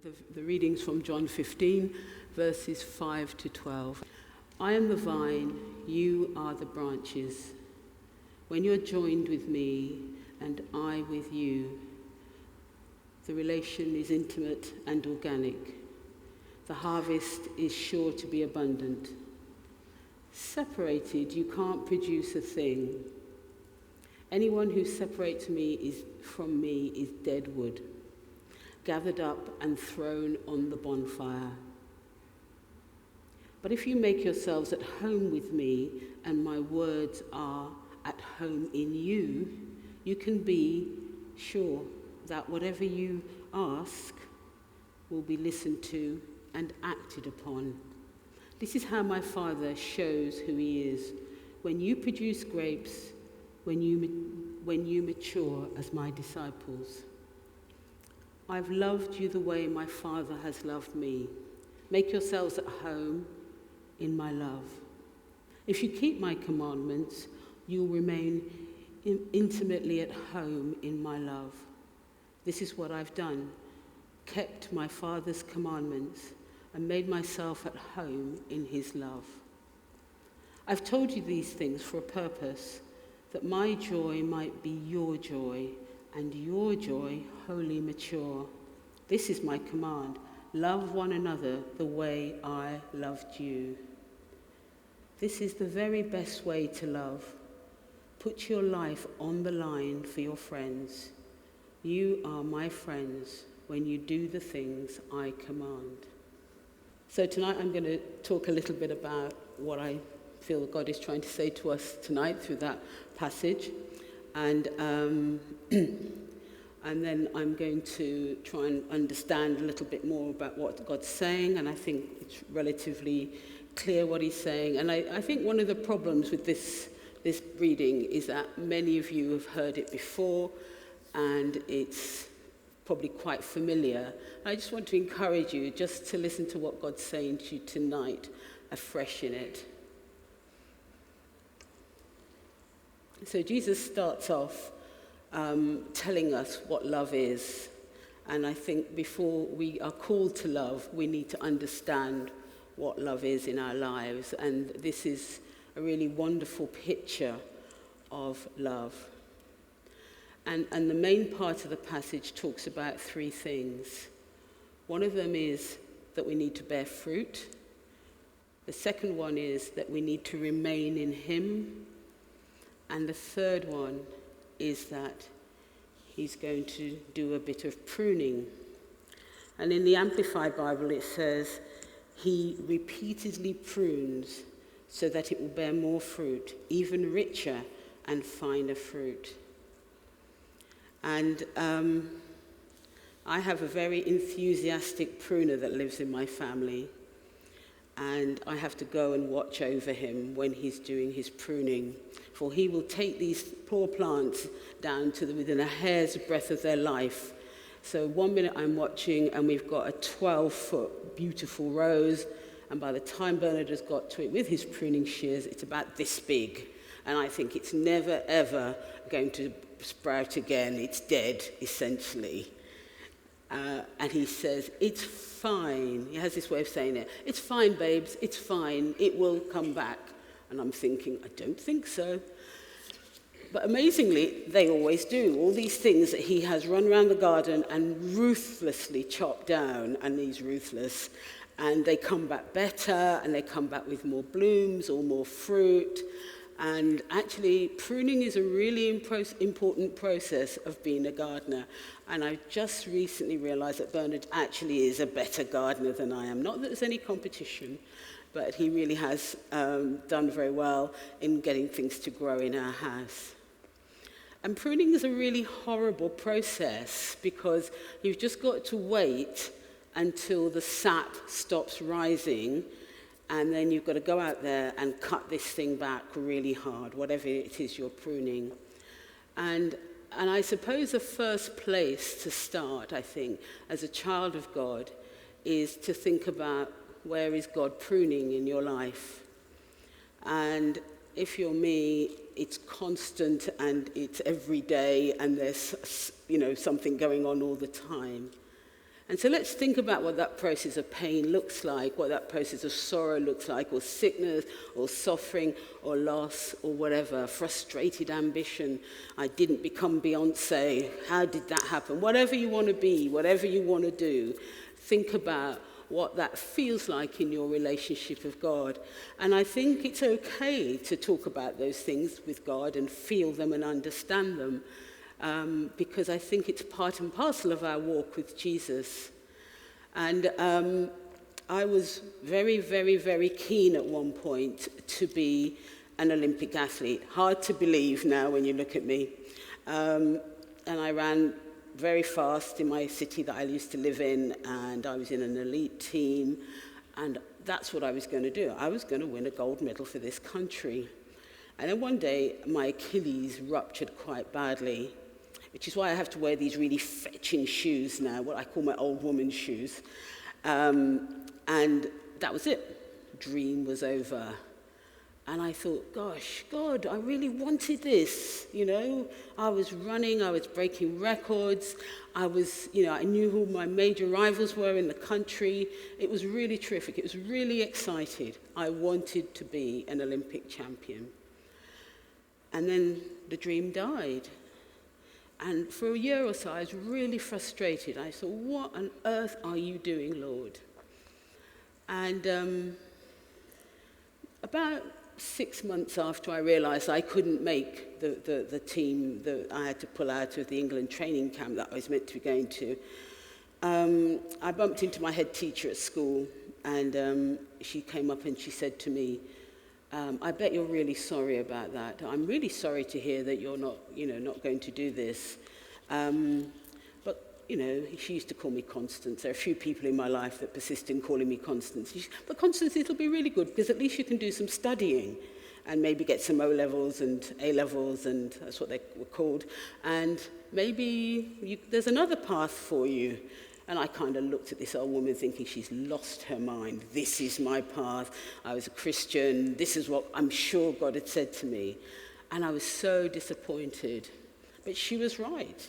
The readings from John 15, verses 5 to 12. I am the vine, you are the branches. When you're joined with me and I with you, the relation is intimate and organic. The harvest is sure to be abundant. Separated, you can't produce a thing. Anyone who separates from me is dead wood, gathered up and thrown on the bonfire. But if you make yourselves at home with me and my words are at home in you, you can be sure that whatever you ask will be listened to and acted upon. This is how my Father shows who he is. When you produce grapes, when you mature as my disciples. I've loved you the way my Father has loved me. Make yourselves at home in my love. If you keep my commandments, you'll remain intimately at home in my love. This is what I've done, kept my Father's commandments and made myself at home in his love. I've told you these things for a purpose, that my joy might be your joy and your joy wholly mature. This is my command, love one another the way I loved you. This is the very best way to love. Put your life on the line for your friends. You are my friends when you do the things I command. So tonight I'm going to talk a little bit about what I feel God is trying to say to us tonight through that passage. And then I'm going to try and understand a little bit more about what God's saying, and I think it's relatively clear what he's saying. And I think one of the problems with this reading is that many of you have heard it before, and it's probably quite familiar. I just want to encourage you just to listen to what God's saying to you tonight, afresh in it. So Jesus starts off telling us what love is. And I think before we are called to love, we need to understand what love is in our lives. And this is a really wonderful picture of love. And the main part of the passage talks about three things. One of them is that we need to bear fruit. The second one is that we need to remain in him. And the third one is that he's going to do a bit of pruning. And in the Amplified Bible it says, he repeatedly prunes so that it will bear more fruit, even richer and finer fruit. And I have a very enthusiastic pruner that lives in my family. And I have to go and watch over him when he's doing his pruning. For he will take these poor plants down to within a hair's breadth of their life. So 1 minute I'm watching and we've got a 12-foot beautiful rose. And by the time Bernard has got to it with his pruning shears, it's about this big. And I think it's never, ever going to sprout again. It's dead, essentially. And he says, it's fine. He has this way of saying it. It's fine, babes. It's fine. It will come back. And I'm thinking, I don't think so. But amazingly, they always do. All these things that he has run around the garden and ruthlessly chopped down, and he's ruthless, and they come back better, and they come back with more blooms or more fruit. And actually, pruning is a really important process of being a gardener. And I just recently realized that Bernard actually is a better gardener than I am. Not that there's any competition, but he really has done very well in getting things to grow in our house. And pruning is a really horrible process because you've just got to wait until the sap stops rising, and then you've got to go out there and cut this thing back really hard, whatever it is you're pruning. And I suppose the first place to start, I think, as a child of God, is to think about where is God pruning in your life. And if you're me, it's constant and it's every day and there's something going on all the time. And so let's think about what that process of pain looks like, what that process of sorrow looks like, or sickness, or suffering, or loss, or whatever, frustrated ambition. I didn't become Beyonce. How did that happen? Whatever you want to be, whatever you want to do, think about what that feels like in your relationship with God. And I think it's okay to talk about those things with God and feel them and understand them. Because I think it's part and parcel of our walk with Jesus. And I was very, very, very keen at one point to be an Olympic athlete. Hard to believe now when you look at me. And I ran very fast in my city that I used to live in, and I was in an elite team, and that's what I was going to do. I was going to win a gold medal for this country. And then one day, my Achilles ruptured quite badly, which is why I have to wear these really fetching shoes now, what I call my old woman's shoes. And that was it. Dream was over. And I thought, gosh, God, I really wanted this, you know. I was running, I was breaking records. I knew who my major rivals were in the country. It was really terrific. It was really exciting. I wanted to be an Olympic champion. And then the dream died. And for a year or so, I was really frustrated. I thought, what on earth are you doing, Lord? And about 6 months after I realized I couldn't make the team that I had to pull out of the England training camp that I was meant to be going to, I bumped into my head teacher at school, and she came up and she said to me, I bet you're really sorry about that. I'm really sorry to hear that you're not going to do this. But, she used to call me Constance. There are a few people in my life that persist in calling me Constance. But Constance, it'll be really good because at least you can do some studying and maybe get some O-levels and A-levels, and that's what they were called. And maybe there's another path for you. And I kind of looked at this old woman thinking she's lost her mind. This is my path. I was a Christian. This is what I'm sure God had said to me. And I was so disappointed. But she was right.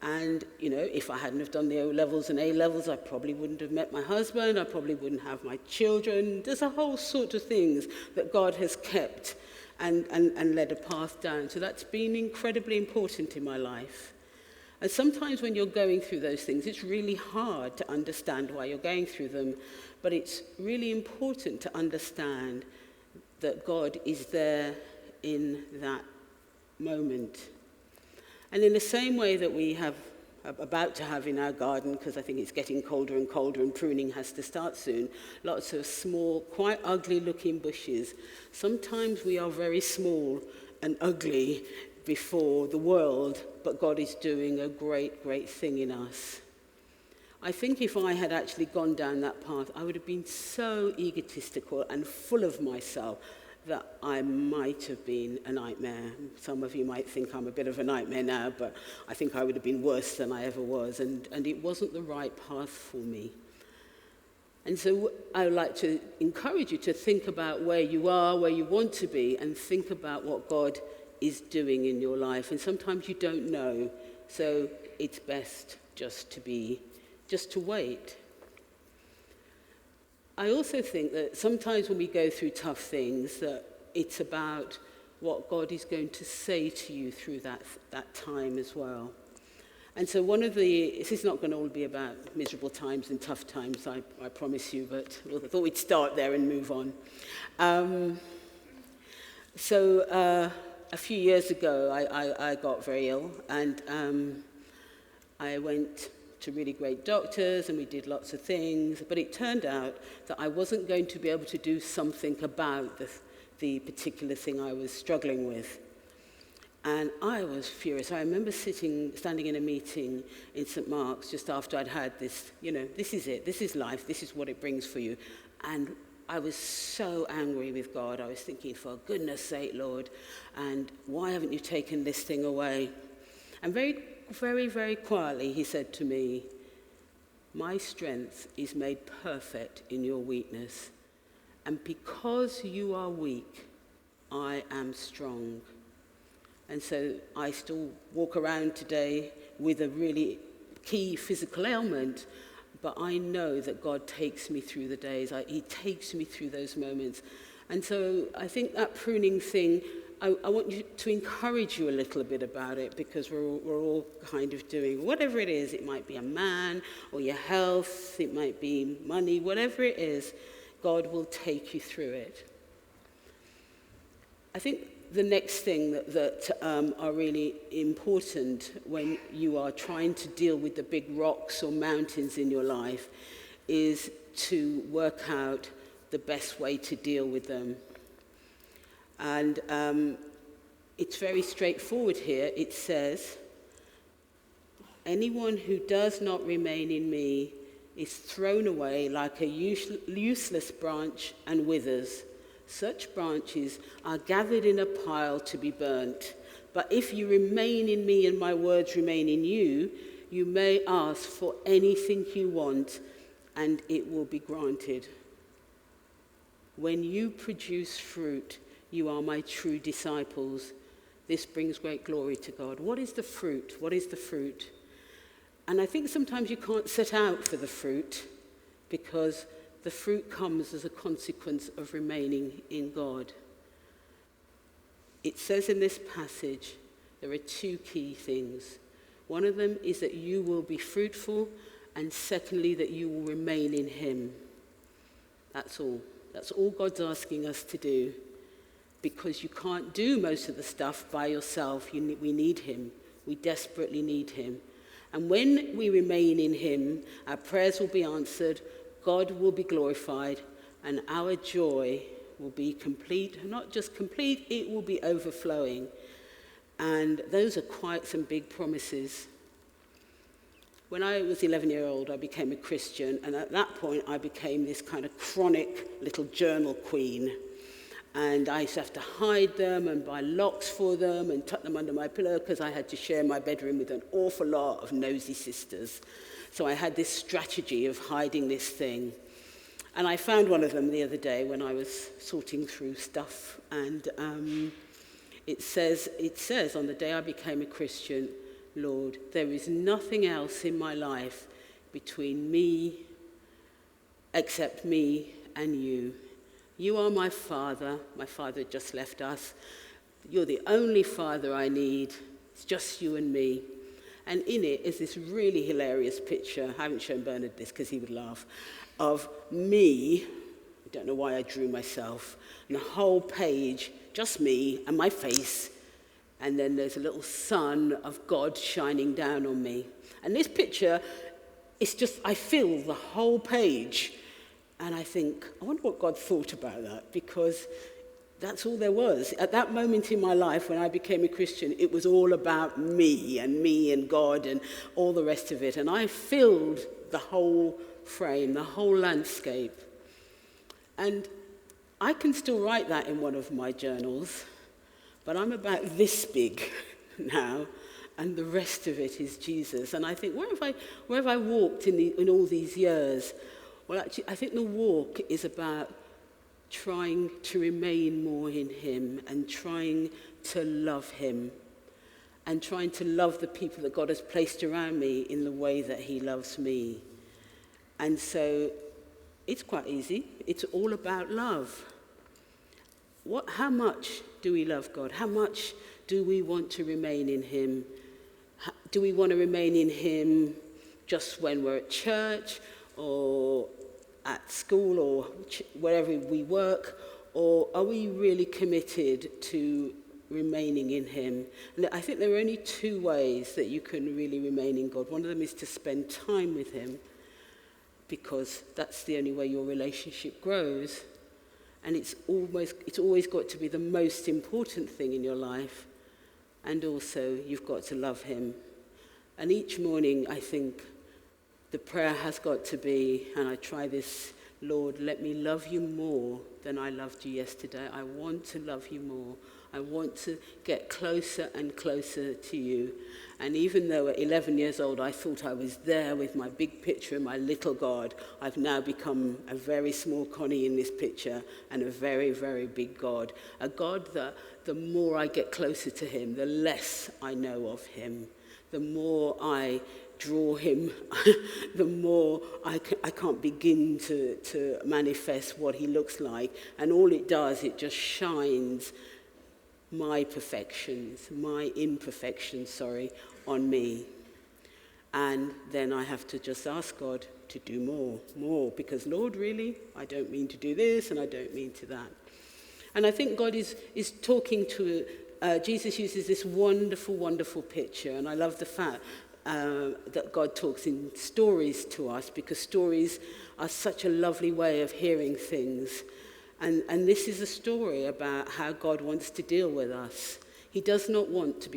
And, if I hadn't have done the O-levels and A-levels, I probably wouldn't have met my husband. I probably wouldn't have my children. There's a whole sort of things that God has kept and led a path down. So that's been incredibly important in my life. And sometimes when you're going through those things, it's really hard to understand why you're going through them. But it's really important to understand that God is there in that moment. And in the same way that we have about to have in our garden, because I think it's getting colder and colder and pruning has to start soon, lots of small, quite ugly looking bushes. Sometimes we are very small and ugly before the world, but God is doing a great, great thing in us. I think if I had actually gone down that path, I would have been so egotistical and full of myself that I might have been a nightmare. Some of you might think I'm a bit of a nightmare now, but I think I would have been worse than I ever was, and it wasn't the right path for me. And so I would like to encourage you to think about where you are, where you want to be, and think about what God is doing in your life. And sometimes you don't know, so it's best just to wait. I also think that sometimes when we go through tough things, that it's about what God is going to say to you through that time as well. And so this is not going to all be about miserable times and tough times, I promise you, but I thought we'd start there and move on. A few years ago, I got very ill, and I went to really great doctors, and we did lots of things, but it turned out that I wasn't going to be able to do something about the particular thing I was struggling with. And I was furious. I remember standing in a meeting in St Mark's just after I'd had this, this is it, this is life, this is what it brings for you. And I was so angry with God. I was thinking, for goodness sake, Lord, and why haven't you taken this thing away? And very, very, very quietly, he said to me, my strength is made perfect in your weakness. And because you are weak, I am strong. And so I still walk around today with a really key physical ailment, but I know that God takes me through the days. He takes me through those moments. And so I think that pruning thing, I want you to encourage you a little bit about it, because we're all kind of doing whatever it is. It might be a man or your health. It might be money. Whatever it is, God will take you through it. I think the next thing that are really important when you are trying to deal with the big rocks or mountains in your life is to work out the best way to deal with them. And it's very straightforward here. It says, anyone who does not remain in me is thrown away like a useless branch and withers. Such branches are gathered in a pile to be burnt. But if you remain in me and my words remain in you, you may ask for anything you want, and it will be granted. When you produce fruit, you are my true disciples. This brings great glory to God. What is the fruit? What is the fruit? And I think sometimes you can't set out for the fruit, because the fruit comes as a consequence of remaining in God. It says in this passage, there are two key things. One of them is that you will be fruitful, and secondly, that you will remain in him. That's all. That's all God's asking us to do, because you can't do most of the stuff by yourself. We need him. We desperately need him. And when we remain in him, our prayers will be answered, God will be glorified, and our joy will be complete. Not just complete, it will be overflowing. And those are quite some big promises. When I was 11-year-old, I became a Christian, and at that point I became this kind of chronic little journal queen. And I used to have to hide them and buy locks for them and tuck them under my pillow, because I had to share my bedroom with an awful lot of nosy sisters. So I had this strategy of hiding this thing. And I found one of them the other day when I was sorting through stuff. And it says, on the day I became a Christian, Lord, there is nothing else in my life between me, except me and you. You are my father. My father had just left us. You're the only father I need. It's just you and me. And in it is this really hilarious picture. I haven't shown Bernard this because he would laugh. Of me, I don't know why I drew myself, and the whole page, just me and my face. And then there's a little sun of God shining down on me. And this picture, it's just, I fill the whole page. And I think, I wonder what God thought about that, because that's all there was. At that moment in my life when I became a Christian, it was all about me and God and all the rest of it. And I filled the whole frame, the whole landscape. And I can still write that in one of my journals, but I'm about this big now, and the rest of it is Jesus. And I think, where have I walked in all these years? Well, actually, I think the walk is about trying to remain more in him, and trying to love him, and trying to love the people that God has placed around me in the way that he loves me. And so it's quite easy. It's all about love. How much do we love God? How much do we want to remain in him? Do we want to remain in him just when we're at church or at school or wherever we work? Or are we really committed to remaining in him? And I think there are only two ways that you can really remain in God. One of them is to spend time with him, because that's the only way your relationship grows. And it's always got to be the most important thing in your life. And also, you've got to love him. And each morning, I think, the prayer has got to be, and I try this, Lord, let me love you more than I loved you yesterday. I want to love you more. I want to get closer and closer to you. And even though at 11 years old I thought I was there with my big picture and my little God, I've now become a very small Connie in this picture and a very, very big God. A God that the more I get closer to him, the less I know of him. The more I draw him, the more I can't begin to manifest what he looks like. And all it does, it just shines my imperfections, on me. And then I have to just ask God to do more, because Lord, really, I don't mean to do this and I don't mean to that. And I think God is talking to, Jesus uses this wonderful, wonderful picture, and I love the fact that God talks in stories to us, because stories are such a lovely way of hearing things. And this is a story about how God wants to deal with us. He does not want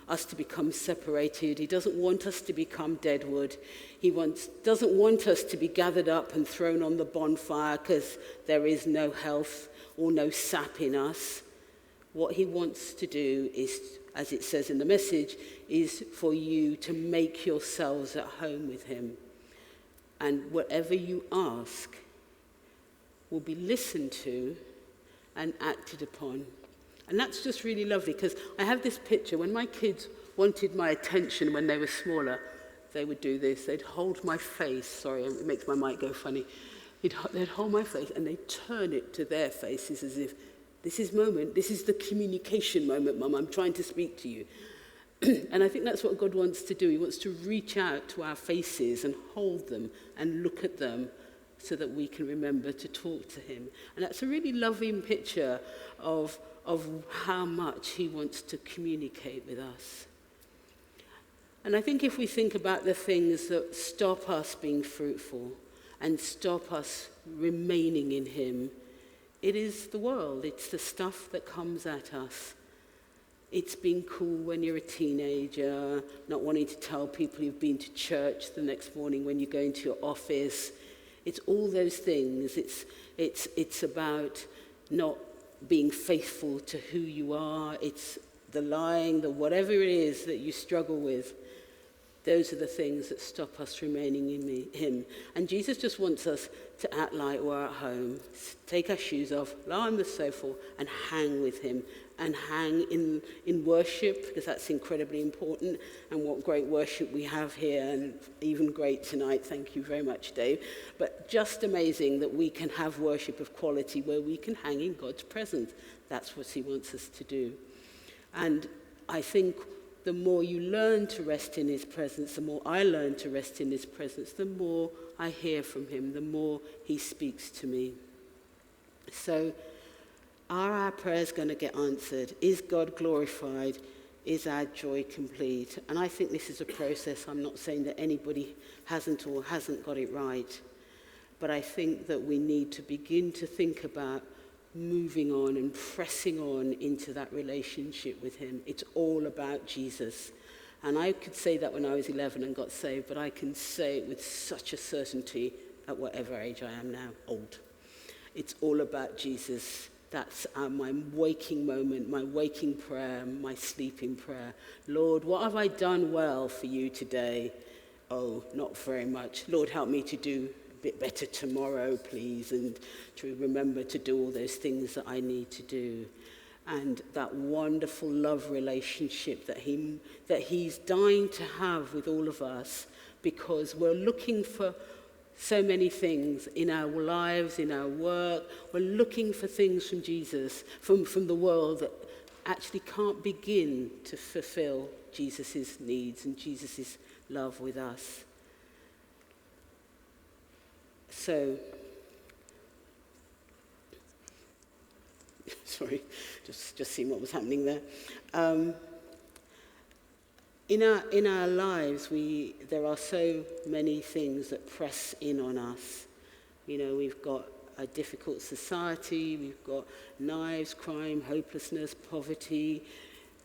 us to become separated. He doesn't want us to become deadwood. He doesn't want us to be gathered up and thrown on the bonfire because there is no health or no sap in us. What he wants to do is, as it says in the message, is for you to make yourselves at home with him. And whatever you ask will be listened to and acted upon. And that's just really lovely, because I have this picture. When my kids wanted my attention when they were smaller, they would do this. They'd hold my face. Sorry, it makes my mic go funny. They'd hold my face and they'd turn it to their faces as if, this is the communication moment, Mum, I'm trying to speak to you. And I think that's what God wants to do. He wants to reach out to our faces and hold them and look at them so that we can remember to talk to him. And that's a really lovely picture of how much he wants to communicate with us. And I think if we think about the things that stop us being fruitful and stop us remaining in him, it is the world. It's the stuff that comes at us. It's being cool when you're a teenager, not wanting to tell people you've been to church the next morning when you go into your office. It's all those things. It's about not being faithful to who you are. It's the lying, the whatever it is that you struggle with. Those are the things that stop us remaining in him. And Jesus just wants us to act like we're at home, take our shoes off, lie on the sofa and hang with him, and hang in worship, because that's incredibly important. And what great worship we have here, and even great tonight. Thank you very much, Dave. But just amazing that we can have worship of quality where we can hang in God's presence. That's what he wants us to do. And I think the more you learn to rest in his presence, the more I learn to rest in his presence, the more I hear from him, the more he speaks to me. So, are our prayers going to get answered? Is God glorified? Is our joy complete? And I think this is a process. I'm not saying that anybody hasn't got it right. But I think that we need to begin to think about moving on and pressing on into that relationship with him. It's all about Jesus. And I could say that when I was 11 and got saved, but I can say it with such a certainty at whatever age I am now, old. It's all about Jesus. That's my waking moment, my waking prayer, my sleeping prayer. Lord, what have I done well for you today? Oh, not very much. Lord, help me to do a bit better tomorrow, please, and to remember to do all those things that I need to do. And that wonderful love relationship that he's dying to have with all of us, because we're looking for so many things in our lives, in our work. We're looking for things from Jesus, from the world, that actually can't begin to fulfill Jesus' needs and Jesus' love with us. So, sorry, just seeing what was happening there. In our lives, there are so many things that press in on us. You know, we've got a difficult society, we've got knives, crime, hopelessness, poverty,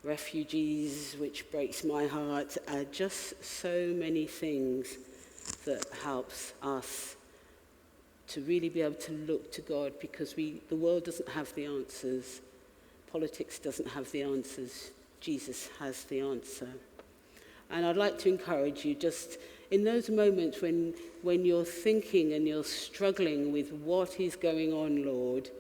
refugees, which breaks my heart. Just so many things that helps us to really be able to look to God, because the world doesn't have the answers. Politics doesn't have the answers. Jesus has the answer. And I'd like to encourage you, just in those moments when you're thinking and you're struggling with what is going on, Lord,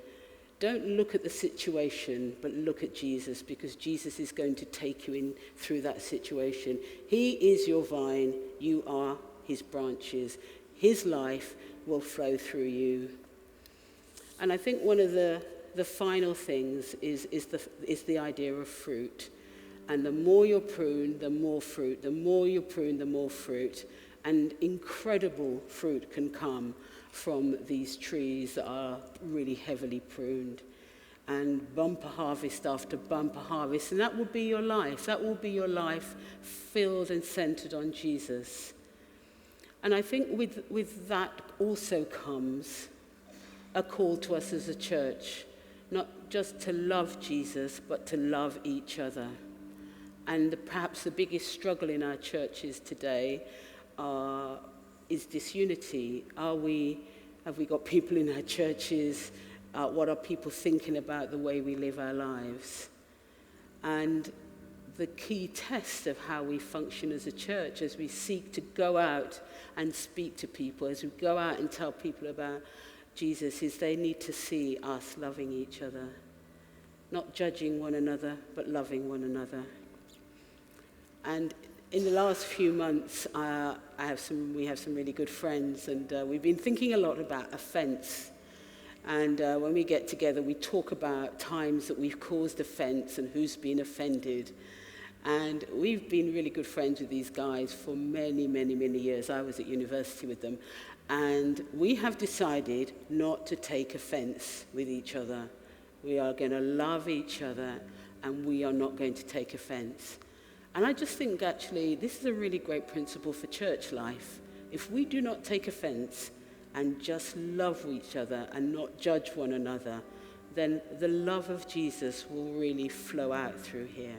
Don't look at the situation, but look at Jesus, because Jesus is going to take you in through that situation. He is your vine, you are his branches. His life will flow through you. And I think one of the final things is the idea of fruit. And the more you're pruned, the more fruit. The more you prune, the more fruit. And incredible fruit can come from these trees that are really heavily pruned. And bumper harvest after bumper harvest. And that will be your life. That will be your life filled and centered on Jesus. And I think with that also comes a call to us as a church, not just to love Jesus, but to love each other. And perhaps the biggest struggle in our churches today is disunity. Have we got people in our churches? What are people thinking about the way we live our lives? And the key test of how we function as a church, as we seek to go out and speak to people, as we go out and tell people about Jesus, is they need to see us loving each other, not judging one another, but loving one another. And in the last few months, we have some really good friends, and we've been thinking a lot about offence. And when we get together, we talk about times that we've caused offence and who's been offended. And we've been really good friends with these guys for many, many, many years. I was at university with them. And we have decided not to take offence with each other. We are going to love each other, and we are not going to take offence. And I just think, actually, this is a really great principle for church life. If we do not take offence and just love each other and not judge one another, then the love of Jesus will really flow out through here.